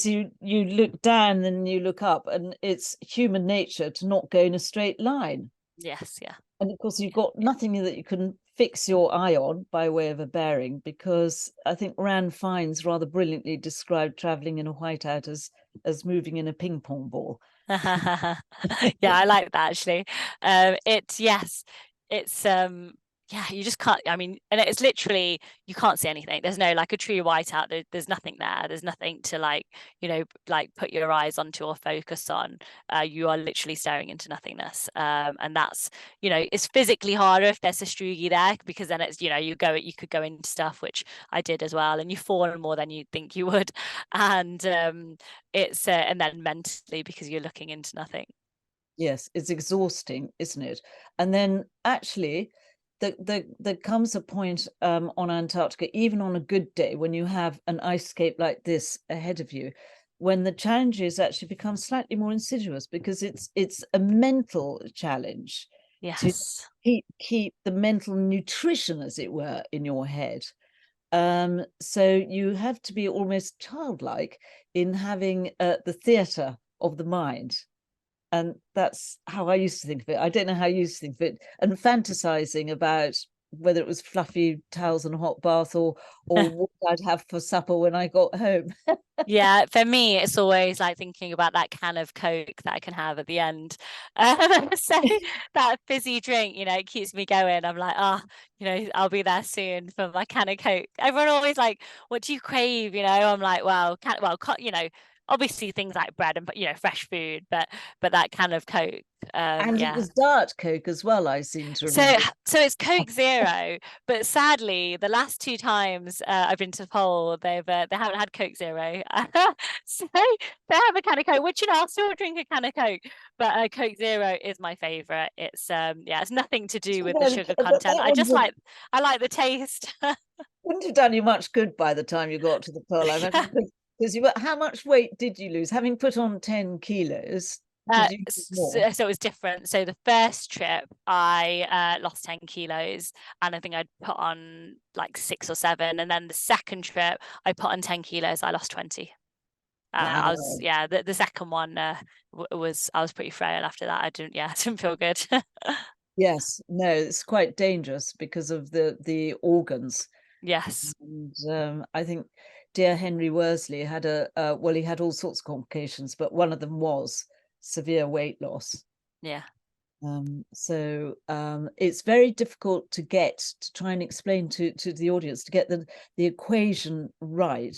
you look down and you look up, and it's human nature to not go in a straight line. yes, yeah. And of course, you've got nothing that you can fix your eye on by way of a bearing, because I think Rand Fiennes rather brilliantly described traveling in a whiteout as moving in a ping pong ball. Yeah, I like that, actually. Yes, it's yeah, you just can't. I mean, and it's literally, you can't see anything. There's no like a true whiteout. There's nothing there. There's nothing to like, like put your eyes onto or focus on. You are literally staring into nothingness. And that's, it's physically harder if there's a struggy there, because then it's, you could go into stuff, which I did as well, and you fall more than you think you would. And it's and then mentally, because you're looking into nothing. Yes, it's exhausting, isn't it? And then actually, there comes a point on Antarctica, even on a good day, when you have an ice cape like this ahead of you, when the challenges actually become slightly more insidious, because it's a mental challenge to Yes. keep the mental nutrition, as it were, in your head. So you have to be almost childlike in having the theatre of the mind. And that's how I used to think of it. I don't know how you used to think of it. And fantasizing about whether it was fluffy towels and a hot bath, or what I'd have for supper when I got home. Yeah, for me, it's always like thinking about that can of Coke that I can have at the end. So that fizzy drink, it keeps me going. I'm like, I'll be there soon for my can of Coke. Everyone always like, what do you crave? I'm like, well, obviously things like bread and fresh food, but that can of Coke, And it yeah. was Diet Coke as well, I seem to So, remember. so it's Coke Zero, but sadly, the last two times I've been to Pole, they haven't had Coke Zero. So they have a can of Coke, which I'll still drink a can of Coke, but Coke Zero is my favorite. It's it's nothing to do with the sugar But content. that one I like the taste. wouldn't have done you much good by the time you got to the Pearl. I imagine, because how much weight did you lose? Having put on 10 kilos, did you lose more? So it was different. So the first trip, I lost 10 kilos, and I think I'd put on like 6 or 7. And then the second trip, I put on 10 kilos, I lost 20. I was, Wow. yeah, the second one was, I was pretty frail after that. I didn't feel good. Yes, no, it's quite dangerous because of the organs. Yes. And I think dear Henry Worsley had well, he had all sorts of complications, but one of them was severe weight loss. Yeah. So it's very difficult to try and explain to the audience, to get the equation right,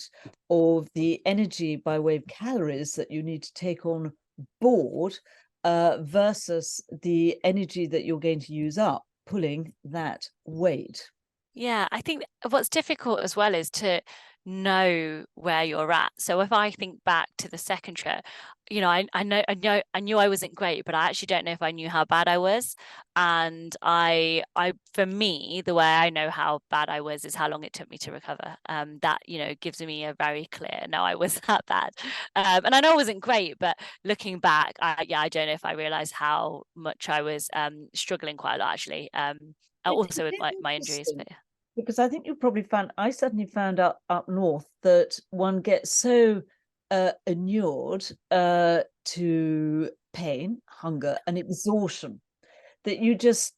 of the energy by way of calories that you need to take on board versus the energy that you're going to use up pulling that weight. Yeah, I think what's difficult as well is to know where you're at. So if I think back to the second trip, I knew I wasn't great, but I actually don't know if I knew how bad I was. And for me, the way I know how bad I was is how long it took me to recover. That, gives me a very clear, no, I was that bad. And I know I wasn't great, but looking back, I don't know if I realized how much I was struggling quite a lot, actually. It's Also with my injuries, interesting, but yeah. because I think you probably found, I certainly found out up north, that one gets so inured to pain, hunger, and exhaustion, that you just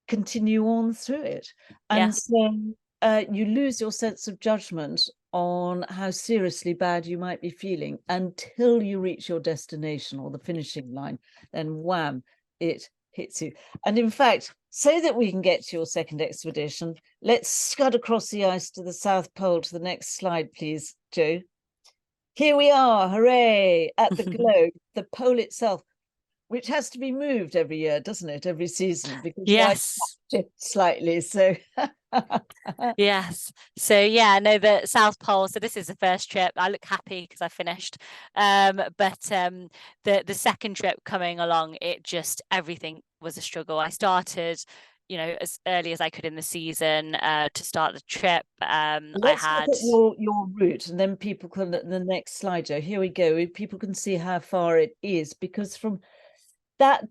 continue on through it. Yeah. And so you lose your sense of judgment on how seriously bad you might be feeling until you reach your destination or the finishing line. Then wham, it hits you. And in fact, so that we can get to your second expedition, let's scud across the ice to the South Pole. To the next slide, please, Joe. Here we are, hooray, at the globe, the pole itself, which has to be moved every year, doesn't it? Every season, because the ice Yes. shifts slightly. So Yes. So yeah, no, the South Pole. So this is the first trip. I look happy because I finished. But the second trip coming along, it just, everything was a struggle. I started, as early as I could in the season to start the trip. I let's look had, at your route, and then people can, the next slide, Joe. Here we go. People can see how far it is, because from that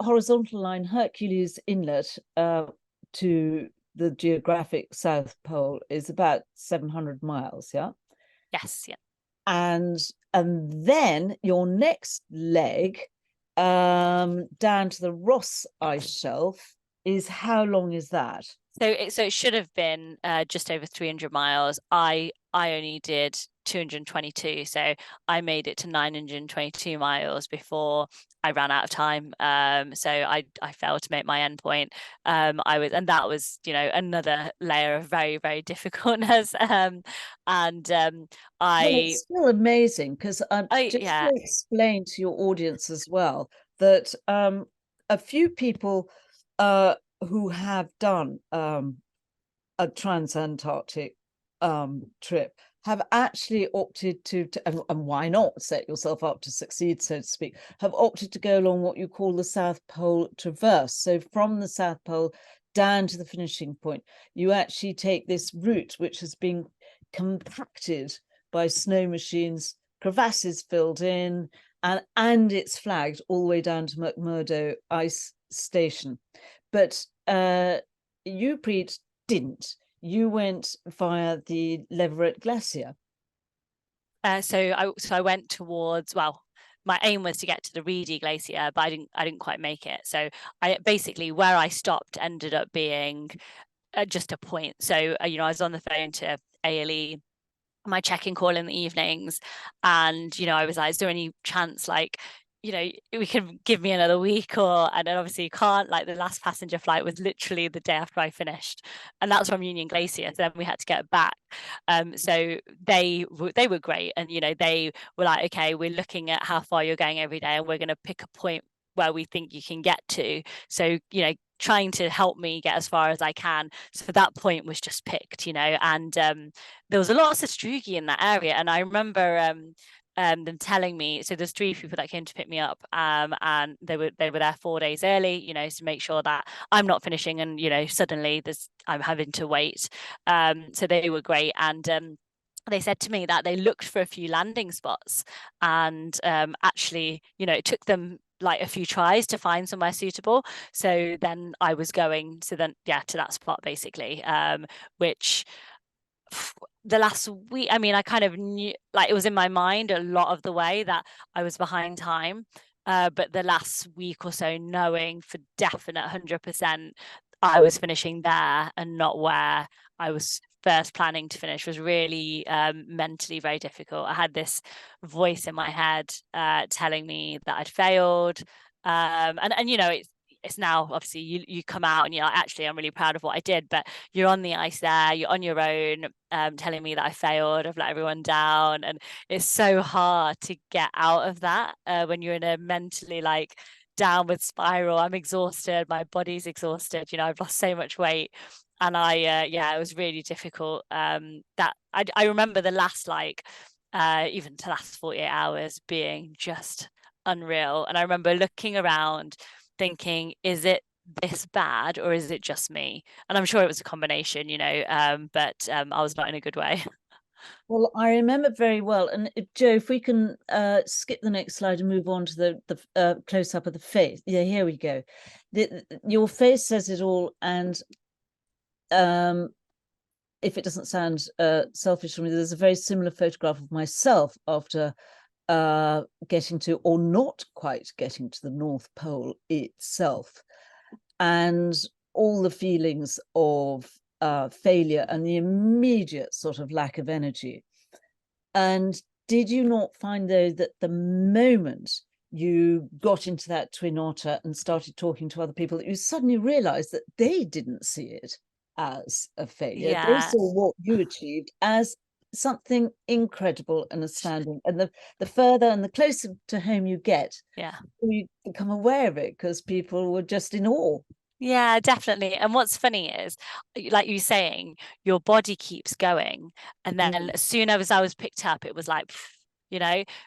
horizontal line, Hercules Inlet, to the geographic South Pole, is about 700 miles, yeah? yes, yeah. And then your next leg down to the Ross ice shelf is, how long is that? So it should have been just over 300 miles. I only did 222. So I made it to 922 miles before I ran out of time. So I failed to make my endpoint. And that was, another layer of very, very difficultness. And Well, I it's still amazing because just yeah. to explain to your audience as well that a few people who have done a transantarctic trip have actually opted and why not set yourself up to succeed, so to speak, have opted to go along what you call the South Pole Traverse. So from the South Pole down to the finishing point, you actually take this route, which has been compacted by snow machines, crevasses filled in, and it's flagged all the way down to McMurdo Ice Station. But you, Preet, didn't. You went via the Leverett Glacier. So I went towards, well, my aim was to get to the Reedy Glacier, but I didn't quite make it. So I basically, where I stopped ended up being just a point. So I was on the phone to ALE, my check-in call in the evenings, and I was like, is there any chance, like, we can give me another week? And then obviously you can't. Like, the last passenger flight was literally the day after I finished, and that's from Union Glacier, so then we had to get back. So they were great, and they were like, okay, we're looking at how far you're going every day, and we're going to pick a point where we think you can get to. So trying to help me get as far as I can. So that point was just picked, and there was a lot of sastrugi in that area. And I remember them telling me, so there's 3 people that came to pick me up, and they were there 4 days early, to make sure that I'm not finishing, and suddenly I'm having to wait. So they were great, and they said to me that they looked for a few landing spots, and actually, it took them like a few tries to find somewhere suitable. So then I was going to that spot basically, which the last week, I mean, I kind of knew, like, it was in my mind a lot of the way that I was behind time. But the last week or so, knowing for definite 100% I was finishing there and not where I was first planning to finish, was really mentally very difficult. I had this voice in my head telling me that I'd failed. And it's now, obviously, you come out and you're like, actually, I'm really proud of what I did, but you're on the ice there, you're on your own, telling me that I failed, I've let everyone down. And it's so hard to get out of that when you're in a mentally, like, downward spiral. I'm exhausted, my body's exhausted, I've lost so much weight. And it was really difficult. That I remember the last, like, even the last 48 hours being just unreal. And I remember looking around thinking, is it this bad or is it just me? And I'm sure it was a combination, but I was not in a good way. Well, I remember very well. And Joe, if we can skip the next slide and move on to the close up of the face. Yeah, here we go. Your face says it all. And if it doesn't sound selfish for me, there's a very similar photograph of myself after getting to, or not quite getting to, the North Pole itself, and all the feelings of failure and the immediate sort of lack of energy. And did you not find, though, that the moment you got into that twin otter and started talking to other people, that you suddenly realized that they didn't see it as a failure? They Yeah. saw what you achieved as something incredible and astounding. And the further and the closer to home you get, Yeah. you become aware of it, because people were just in awe. Yeah, definitely. And what's funny is, like you saying, your body keeps going. And then as soon as I was picked up, it was like,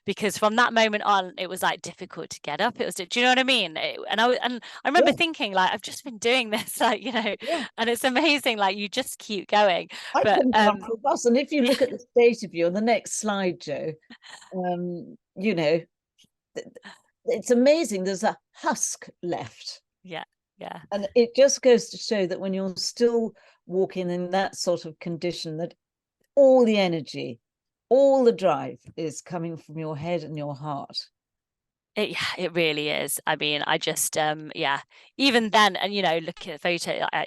because from that moment on, it was like difficult to get up. It was, do you know what I mean? And I remember Yeah, thinking, like, I've just been doing this, like, yeah. and it's amazing, like, you just keep going. I But couldn't run for a bus. And if you look at the state of you on the next slide, Joe, you know, it's amazing. There's a husk left. yeah, yeah. And it just goes to show that when you're still walking in that sort of condition, that all the energy, all the drive is coming from your head and your heart. It really is. I mean, I just even then, and looking at the photo, I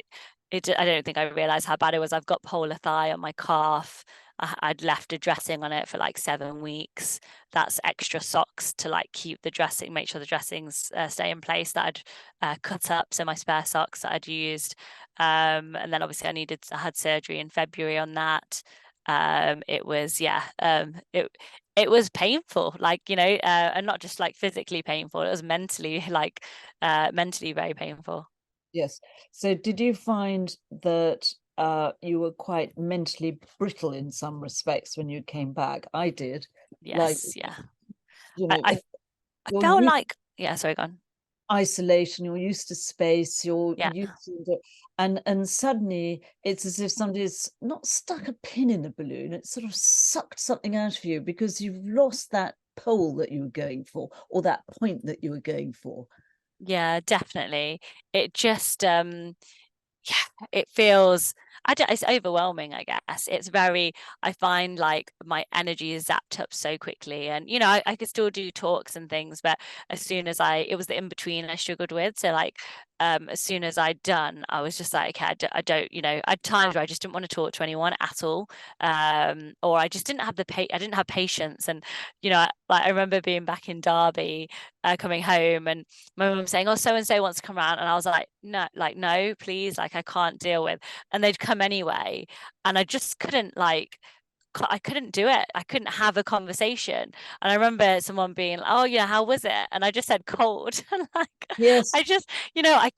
don't think I realized how bad it was. I've got polar thigh on my calf. I'd left a dressing on it for like 7 weeks. That's extra socks to like keep the dressing, make sure the dressings stay in place, that I'd cut up. So my spare socks that I'd used. And then obviously I had surgery in February on that. It was, yeah, it was painful, like, and not just like physically painful, it was mentally like mentally very painful. Yes. So did you find that you were quite mentally brittle in some respects when you came back? I did. Like, Yes, yeah. you I know, I, I you're felt used like, yeah, sorry, go on. isolation, you're used to space, you're Yeah. used to the, and suddenly it's as if somebody's not stuck a pin in a balloon, it's sort of sucked something out of you because you've lost that pole that you were going for, or that point that you were going for. Yeah, definitely. It just yeah, it feels, I don't, it's overwhelming, I guess. It's very, I find like my energy is zapped up so quickly. And, I could still do talks and things, but as soon as it was the in between I struggled with. So, like, as soon as I'd done, I was just like, okay, I don't, I had times where I just didn't want to talk to anyone at all. Or I just didn't have I didn't have patience. And, like, I remember being back in Derby, coming home, and my mum saying, "Oh, so and so wants to come around," and I was like, no, please, like, I can't deal with. And they'd come anyway, and I just couldn't like. I couldn't do it. I couldn't have a conversation. And I remember someone being, "Oh yeah, how was it?" And I just said cold. And like, Yes. I just, I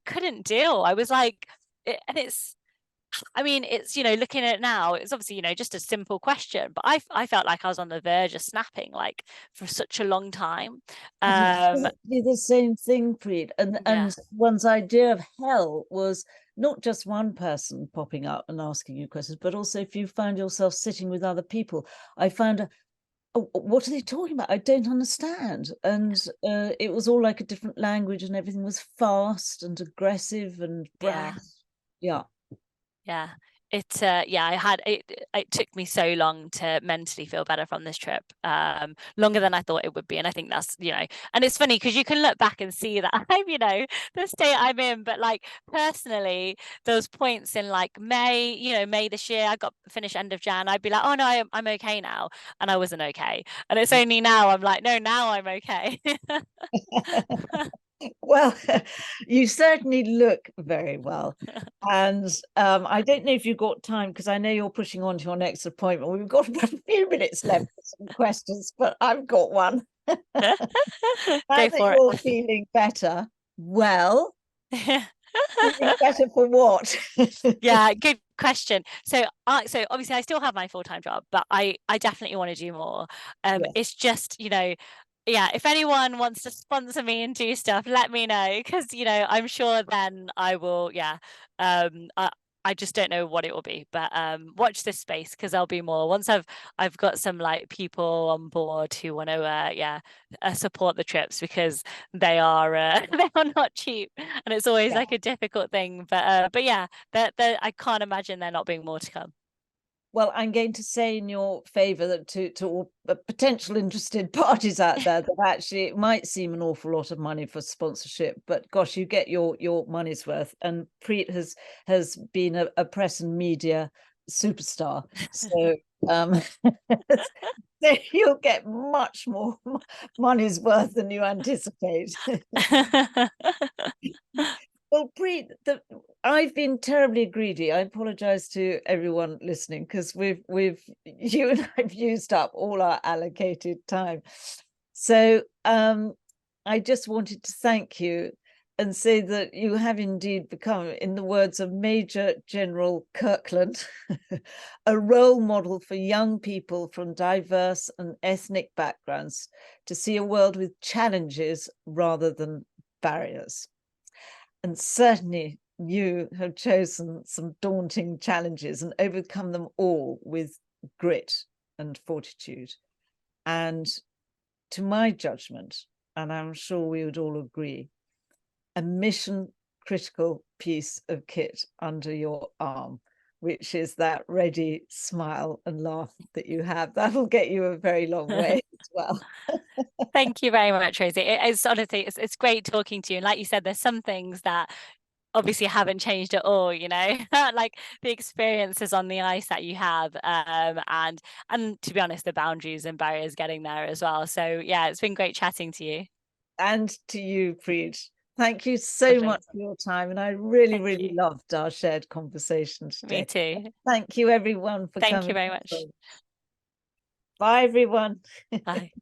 couldn't deal. I was like, and it's, I mean, it's, looking at it now, it's obviously, just a simple question, but I felt like I was on the verge of snapping, like, for such a long time. Um, Exactly the same thing, Preet. And yeah, one's idea of hell was not just one person popping up and asking you questions, but also if you found yourself sitting with other people. I found, "Oh, what are they talking about? I don't understand." And it was all like a different language, and everything was fast and aggressive and yeah. brash. Yeah. Yeah. Yeah, it took me so long to mentally feel better from this trip. Longer than I thought it would be. And I think that's, and it's funny because you can look back and see that I'm, the state I'm in. But like personally, those points in like May, May this year, I got finished end of Jan, I'd be like, oh no, I'm okay now. And I wasn't okay. And it's only now I'm like, no, now I'm okay. Well, you certainly look very well. And I don't know if you've got time, because I know you're pushing on to your next appointment. We've got about a few minutes left for some questions, but I've got one. Now Go that for you're feeling better, well, it. feeling better for what? Yeah, good question. So obviously I still have my full-time job, but I definitely want to do more. Yes. It's just, yeah, if anyone wants to sponsor me and do stuff, let me know, because I'm sure then I will, yeah. Um I just don't know what it will be, but watch this space, because there'll be more once I've got some like people on board who want to yeah, support the trips, because they are they are not cheap, and it's always Yeah. like a difficult thing. But yeah, I can't imagine there not being more to come. Well, I'm going to say in your favor that to all the potential interested parties out there, that actually it might seem an awful lot of money for sponsorship, but gosh, you get your money's worth. And Preet has been a press and media superstar, so um, so you'll get much more money's worth than you anticipate. Well, Preet, I've been terribly greedy. I apologize to everyone listening, because we've you and I've used up all our allocated time. So I just wanted to thank you and say that you have indeed become, in the words of Major General Kirkland, a role model for young people from diverse and ethnic backgrounds to see a world with challenges rather than barriers. And certainly you have chosen some daunting challenges and overcome them all with grit and fortitude. And to my judgment, and I'm sure we would all agree, a mission critical piece of kit under your arm, which is that ready smile and laugh that you have. That'll get you a very long way as well. Thank you very much, Rosie. It's honestly, it's great talking to you. And like you said, there's some things that obviously haven't changed at all, you know, like the experiences on the ice that you have, and to be honest, the boundaries and barriers getting there as well. So yeah, it's been great chatting to you. And to you, Preet. Thank you so Lovely. much for your time. And I really, Thank really you. loved our shared conversation Me today. too. Thank you, everyone, for Thank you coming. very much. Bye, everyone. Bye.